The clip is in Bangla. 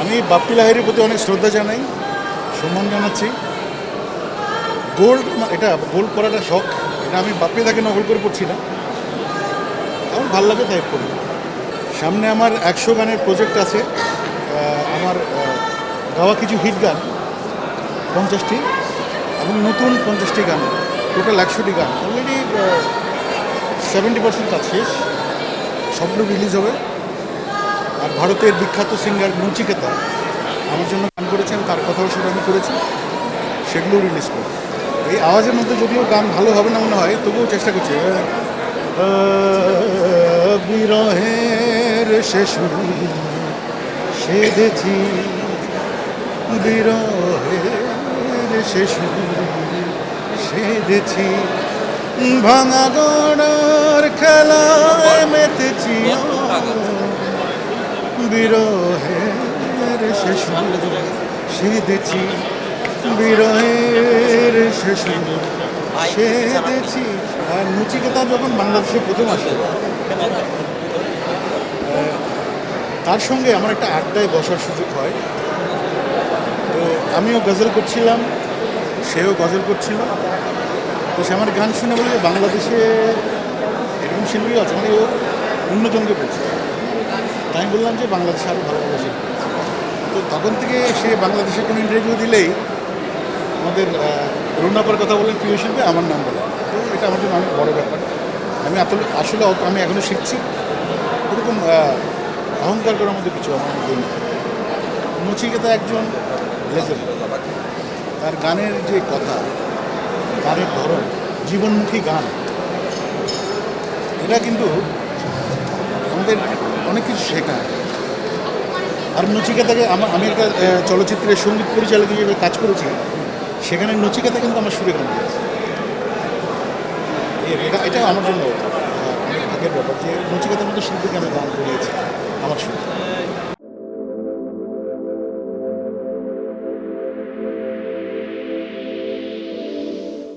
আমি বাপ্পি লাহিড়ির প্রতি অনেক শ্রদ্ধা জানাই, সম্মান জানাচ্ছি। গোল্ড এটা গোল্ড করাটা শখ, এটা আমি বাপ্পি তাকে নকল করে পড়ছি না, আমার ভালো লাগে তাই করি। সামনে আমার 100 গানের প্রজেক্ট আছে, আমার গাওয়া কিছু হিট গান 50টি এবং নতুন 50টি গান, টোটাল 100টি গান। অলরেডি 70% কাজ শেষ, সবগুলো রিলিজ হবে। আর ভারতের বিখ্যাত সিঙ্গার নচিকেতা আমার জন্য গান করেছেন, তার কথাও সেটা আমি করেছি, সেগুলো রিলিজ করব। এই আওয়াজের মধ্যে যদিও গান ভালো হবে না মনে হয়, তবুও চেষ্টা করছি। বিরহের শেষ সেধেছি, বিরহের শেষ সেধেছি, ভাঙা গড়ার খেলায় মেতেছি, বিরহের শেষ সেধেছি, বিরহের শেষ সেধেছি। আর নচিকেতা যখন বাংলাদেশে প্রথম আসে, তার সঙ্গে আমার একটা আড্ডায় বসার সুযোগ হয়। তো আমিও গজল করছিলাম, সেও গজল করছিল। তো সে আমার গান শুনে বলে বাংলাদেশে এরকম শিল্পী আছে, মানে ও অন্যজনকে বলছে। তাই আমি বললাম যে বাংলাদেশে আরও ভালো ভালো শিল্পী আছে। তো তখন থেকে সে বাংলাদেশে কোনো ইন্টারভিউ দিলেই আমাদের রুনাপার কথা বলেন, প্রিয় শিল্পী আমার নাম বলেন। তো এটা আমার জন্য অনেক বড় ব্যাপার। আমি আসলে আমি এখনও শিখছি, এরকম অহংকার করার মধ্যে কিছু আমার মধ্যে নেই। নচিকেতা একজন লেজেন্ড, তার গানের যে কথা, গানের ধরন, জীবনমুখী গান, এটা কিন্তু আমাদের অনেক কিছু শেখায়। আর নচিকেতাকে আমি একটা চলচ্চিত্রের সঙ্গীত পরিচালক হিসেবে কাজ করেছি, সেখানে নচিকেতা কিন্তু আমার সুরে গান দিয়েছে। এটা আমার জন্য অনেক ভাগের ব্যাপার যে নচিকেতার মতো শিল্পীকে আমি গান করিয়েছি আমার সুরে।